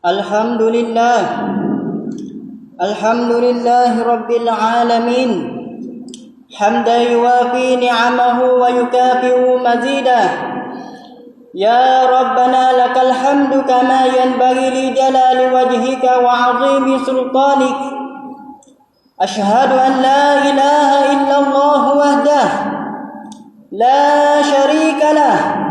Alhamdulillah Rabbil Alamin Hamdan yuwafi ni'amahu wa yukafi'u mazidah. Ya Rabbana lakal hamdu kama yanbaghi li jalali wajhika wa 'azimi sultanik. Ashhadu an la ilaha illallah wahdah la syarika lah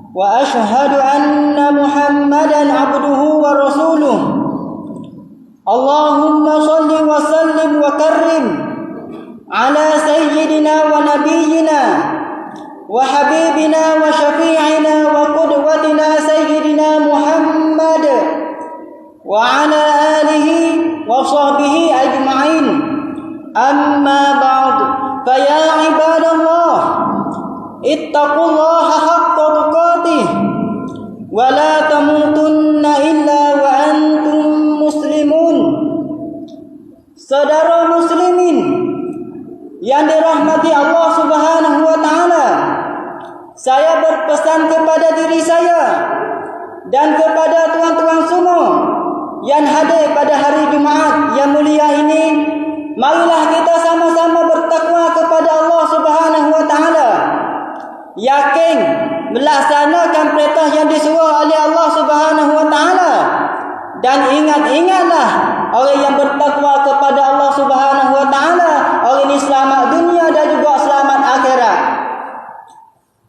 wa ashhadu anna Muhammadan abduhu wa rasuluh. Allahumma salli wa sallim wa karrim ala sayyidina wa nabiyyina wa habibina wa syafi'ina wa qudwatina sayyidina Muhammad wa ala alihi wa sahbihi ajma'in. Amma ba'd, fa ya ibadallah ittaqullaha haqqa tuqatih wa la tamutunna illa wa antum muslimun. Saudara muslimin yang dirahmati Allah Subhanahu wa taala, saya berpesan kepada diri saya dan kepada tuan-tuan semua yang hadir pada hari Jumaat yang mulia ini, marilah kita sama-sama bertakwa kepada Allah Subhanahu wa taala, yakin melaksanakan perintah yang disuruh oleh Allah Subhanahu wa taala, dan ingatlah orang yang bertakwa kepada Allah Subhanahu wa taala, orang ini selamat dunia dan juga selamat akhirat.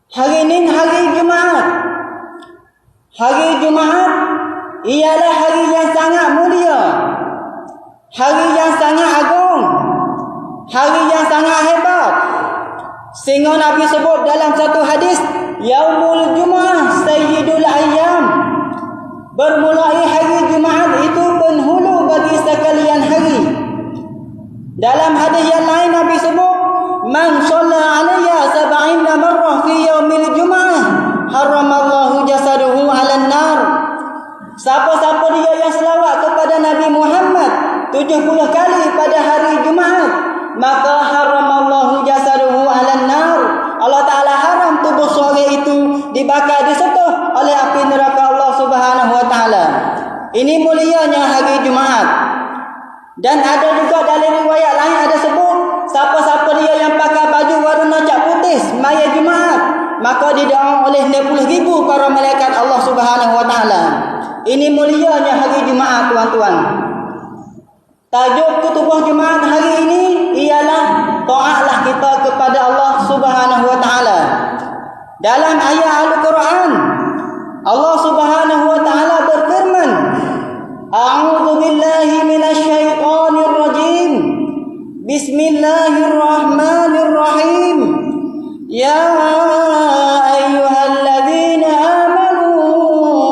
Hari ini hari Jumaat. Hari Jumaat ialah hari yang sangat mulia, hari yang sangat agung, hari yang sangat hebat. Sehingga Nabi sebut dalam satu hadis, Yaumul Jum'ah Sayyidul Ayyam. Bermulai hari Jumaat itu penghulu bagi sekalian hari. Dalam hadis yang lain Nabi sebut, Man shalla alayya sab'ina marrah fi yaumil Jum'ah haramallahu jasaduhu 'alan nar. Siapa-siapa dia yang selawat kepada Nabi Muhammad 70 kali pada hari Jumaat, maka haramallahu jasaduhu 'alan nar. Allah Ta'ala haram tubuh seorang itu dibakar, disentuh oleh api neraka Allah Subhanahu wa taala. Ini mulianya hari Jumaat. Dan ada juga dalam riwayat lain ada sebut, siapa-siapa dia yang pakai baju warna cat putih semaya Jumaat, maka didoa oleh 60,000 para malaikat Allah Subhanahu wa taala. Ini mulianya hari Jumaat, tuan-tuan. Tajuk khutbah Jumaat hari ini ialah taatlah kita kepada Allah Subhanahu wa taala. Dalam ayat Al-Quran, Allah Subhanahu wa taala berfirman, A'udzu billahi minasy syaithanir rajim. Bismillahirrahmanirrahim. Ya ayyuhalladzina amanu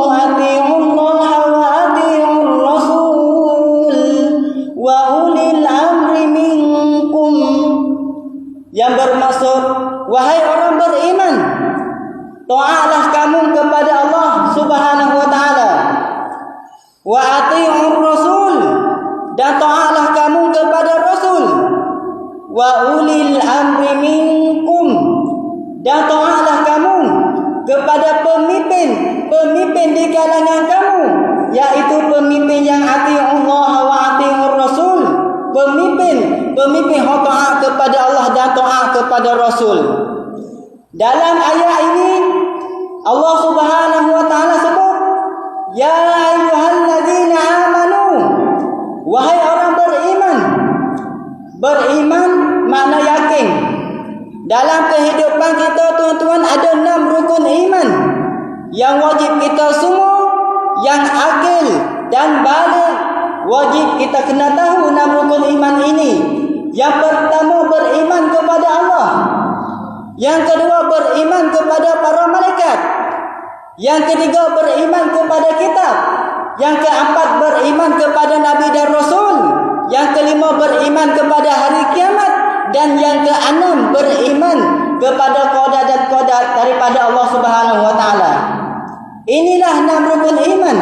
atti'ullaha wa atti'ur rasul wa ulil amri minkum. Yang bermaksud, wahai orang beriman, taatlah kamu kepada Allah Subhanahu wa taala, wa athi'ur rasul, dan taatlah kamu kepada Rasul, wa ulil amri minkum, dan taatlah kamu kepada pemimpin di kalangan kamu, yaitu pemimpin yang athi'ullah wa athi'ur rasul, pemimpin yang taat kepada Allah dan taat kepada Rasul. Dalam ayat ini Allah Subhanahu wa taala sebut, Ya ayyuhalladzina amanu, wahai orang beriman. Beriman makna yakin. Dalam kehidupan kita, tuan-tuan, ada 6 rukun iman yang wajib kita semua yang akil dan baligh wajib kita kena tahu 6 rukun iman ini. Yang pertama, beriman kepada Allah. Yang kedua, beriman kepada para malaikat. Yang ketiga, beriman kepada kitab. Yang keempat, beriman kepada Nabi dan Rasul. Yang kelima, beriman kepada hari kiamat. Dan yang keenam, beriman kepada qada dan qadar daripada Allah Subhanahu wa taala. Inilah 6 rukun iman.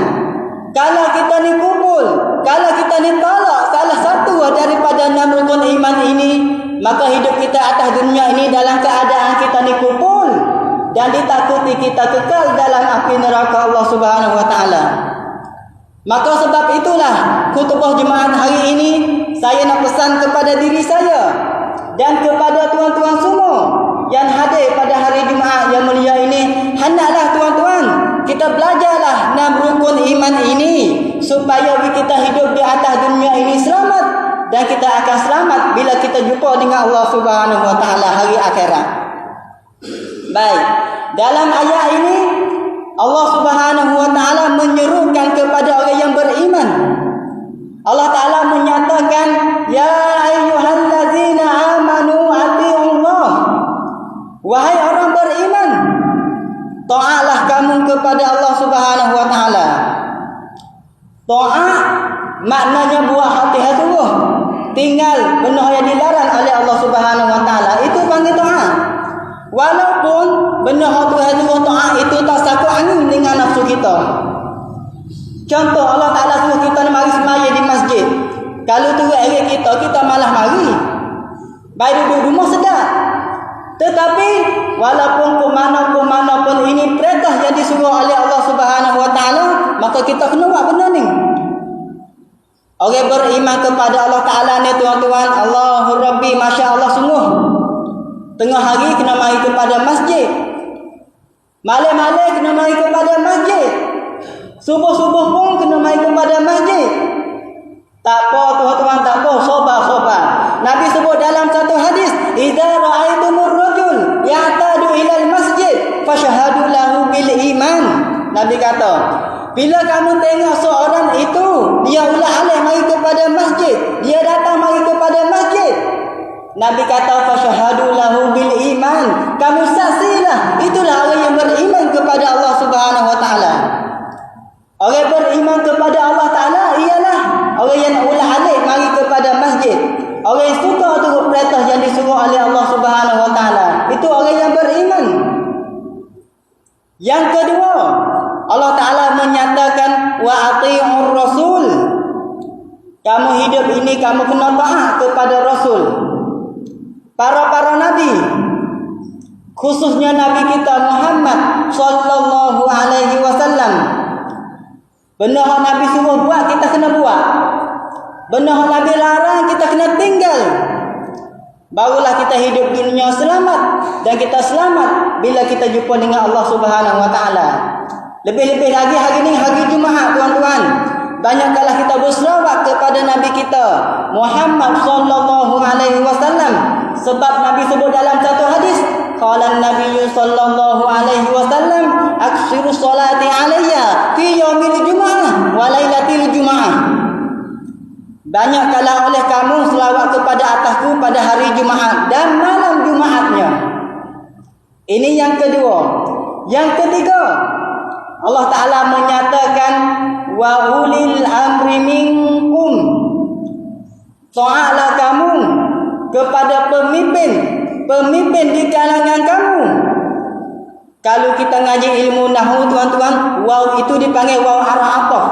Kalau kita ni kumpul, kalau kita ni tolak salah satu daripada 6 rukun iman ini, maka hidup kita atas dunia ini dalam keadaan kita ni kumpul dan ditakuti kita kekal dalam api neraka Allah Subhanahu wa taala. Maka sebab itulah khutbah Jumaat hari ini saya nak pesan kepada diri saya dan kepada tuan-tuan semua yang hadir pada hari Jumaat yang mulia ini. Hendaklah tuan-tuan, kita belajarlah 6 rukun iman ini supaya kita hidup di atas dunia ini selamat, dan kita akan selamat bila kita jumpa dengan Allah Subhanahu Wa Taala hari akhirat. Baik, dalam ayat ini Allah Subhanahu Wa Taala menyerukan kepada orang yang beriman. Allah Taala menyatakan, ya ayyuhallazina amanu atiiullah. Wahai orang beriman, taatlah kamu kepada Allah Subhanahu Wa Taala. Taat maknanya buat hati sungguh, tinggal benda yang dilarang oleh Allah Subhanahu Wa Taala, itu panggil taat. Walaupun benda Tuhan suruh taat itu tak sakut angin dengan nafsu kita. Contoh, Allah Ta'ala suruh kita mari semaya di masjid. Kalau turut area kita malah mari. Baik duduk rumah sedap. Tetapi walaupun ke mana pun ini perintah yang disuruh oleh Allah Subhanahu Wa Taala, maka kita kena buat benda ni. Orang beriman kepada Allah Ta'ala ni tuan-tuan, Allahu Rabbi, Masya Allah sungguh. Tengah hari kena mari kepada masjid. Malam-malam kena mari kepada masjid. Subuh-subuh pun kena mari kepada masjid. Tak apa tuan-tuan, tak apa, sabar. Nabi sebut dalam satu hadis, idza ra'aitumur rajul ya'tadu ilal masjid fashhadu lahu bil iman. Nabi kata, bila kamu tengok seorang itu, dia ulah-alik mari kepada masjid, dia datang mari kepada masjid, Nabi kata fashhadu lahu bil iman, kamu saksilah itulah orang yang beriman kepada Allah Subhanahu Wa Taala. Orang beriman kepada Allah Ta'ala ialah orang yang ulah-alik mari kepada masjid, orang yang suka turut perintah yang disuruh oleh Allah Subhanahu Wa Taala. Itu orang yang beriman. Yang kedua, Allah Ta'ala menyatakan wa ati'ur rasul. Kamu hidup ini kamu kena taat kepada Rasul. Para nabi, khususnya Nabi kita Muhammad sallallahu alaihi wasallam. Benda yang Nabi suruh buat, kita kena buat. Benda yang Nabi larang, kita kena tinggal. Barulah kita hidup di dunia selamat, dan kita selamat bila kita jumpa dengan Allah Subhanahu Wa Taala. Lebih-lebih lagi hari ini hari Jumaat tuan-tuan, banyaklah kita berselawat kepada Nabi kita Muhammad sallallahu alaihi wasallam. Sebab Nabi sebut dalam satu hadis, qala Nabi sallallahu alaihi wasallam, aksiru salati alayya fi yaumil jumu'ah wa lailatil jumu'ah. Banyaklah oleh kamu selawat kepada atasku pada hari Jumaat dan malam Jumaatnya. Ini yang kedua. Yang ketiga, Allah Ta'ala menyatakan wa ulil amri minkum. Taatlah kamu kepada pemimpin di kalangan kamu. Kalau kita ngaji ilmu nahwu tuan-tuan, waw itu dipanggil waw arafah.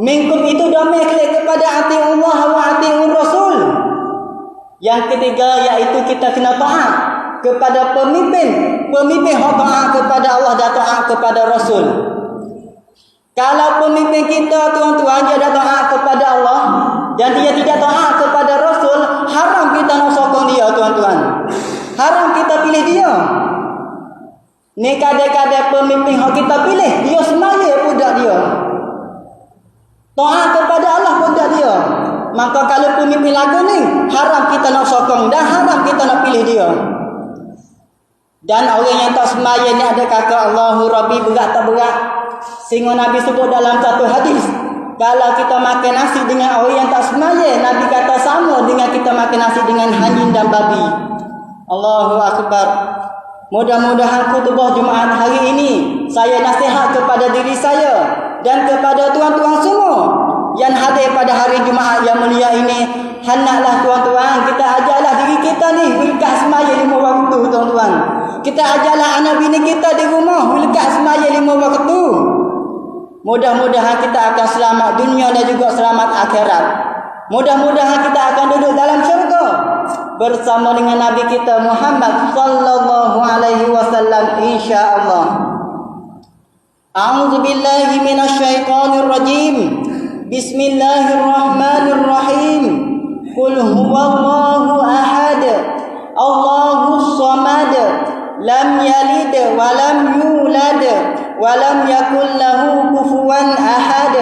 Minkum itu domain kepada atiullah wa atiur rasul. Yang ketiga iaitu kita kena taat kepada pemimpin hak taat kepada Allah dan taat kepada Rasul. Kalau pemimpin kita tuan-tuan dia dah taat kepada Allah dan dia tidak taat kepada Rasul, haram kita nak sokong dia tuan-tuan. Haram kita pilih dia. Ni kadang-kadang pemimpin yang kita pilih, dia semaya budak dia. Taat kepada Allah budak dia. Maka kalau pemimpin lagu ni, haram kita nak sokong dan haram kita nak pilih dia. Dan orang yang tak semaya ni ada kata Allahu Rabbi, berat tak berat? Sehingga Nabi sebut dalam satu hadis, kalau kita makan nasi dengan orang yang tak semaya, Nabi kata sama dengan kita makan nasi dengan anjing dan babi. Allahu Akbar. Mudah-mudahan khutbah Jumaat hari ini saya nasihat kepada diri saya dan kepada tuan-tuan semua yang hadir pada hari Jumaat yang mulia ini. Hendaklah tuan-tuan kita ajarlah diri kita ni berkat semaya 5 waktu tuan-tuan. Kita ajarlah anak bini kita di rumah berkat semaya 5 waktu. Mudah-mudahan kita akan selamat dunia dan juga selamat akhirat. Mudah-mudahan kita akan duduk dalam syurga bersama dengan Nabi kita Muhammad sallallahu alaihi wasallam insya-Allah. A'udzu billahi minasyaitonir rajim. Bismillahirrahmanirrahim. Qul huwallahu ahad, Allahus samad, lam yalid wa lam yulad wa lam yakul lahu kufuwan ahad.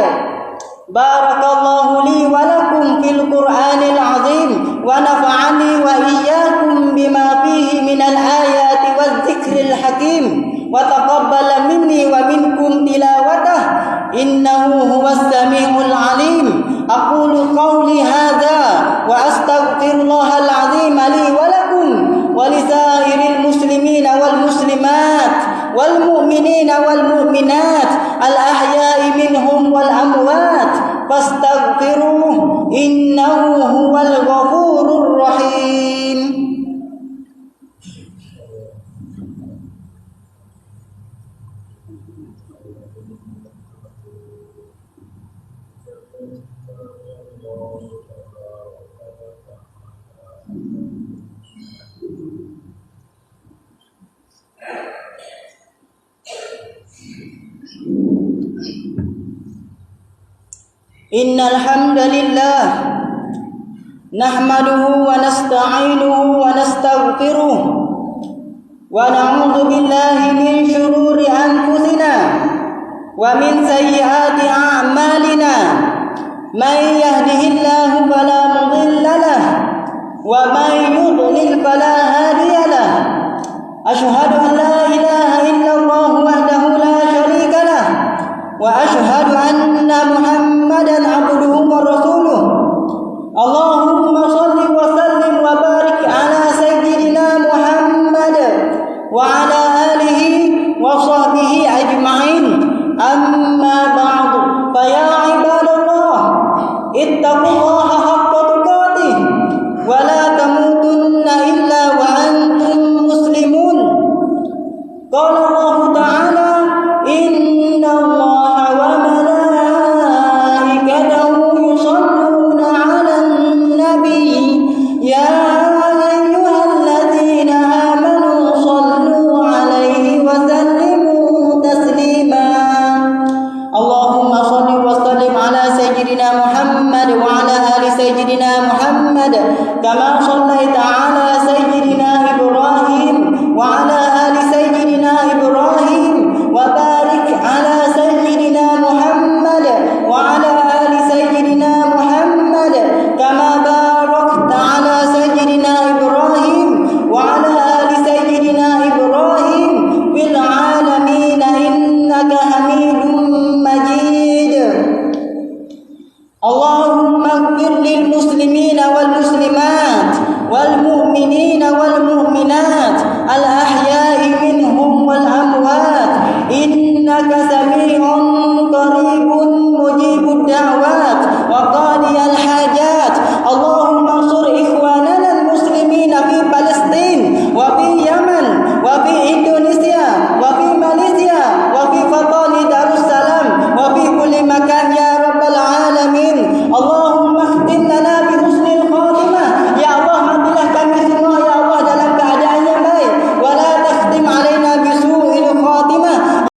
Barakallahu li wa lakum fil Qur'anil azim wa nafa'ani wa iyyakum bima fihi minal ayati waz zikril hakim wa taqabbala minni wa minkum tilawatah innahu huwas samiul alim. Aqulu qawli hadza wa astaghfirullahal azim li wa lakum wa lisairil muslimina wal muslimat wal mu'minina wal mu'minat al ahya'i minhum wal amwat fastaghfiruh innahu huwal ghafurur rahim. Innal hamdalillah nahmaduhu wa nasta'inuhu wa nastaghfiruh wa na'udzu billahi min shururi anfusina wa min sayyiati a'malina. May yahdihillahu fala mudilla lahu wa may yudlil fala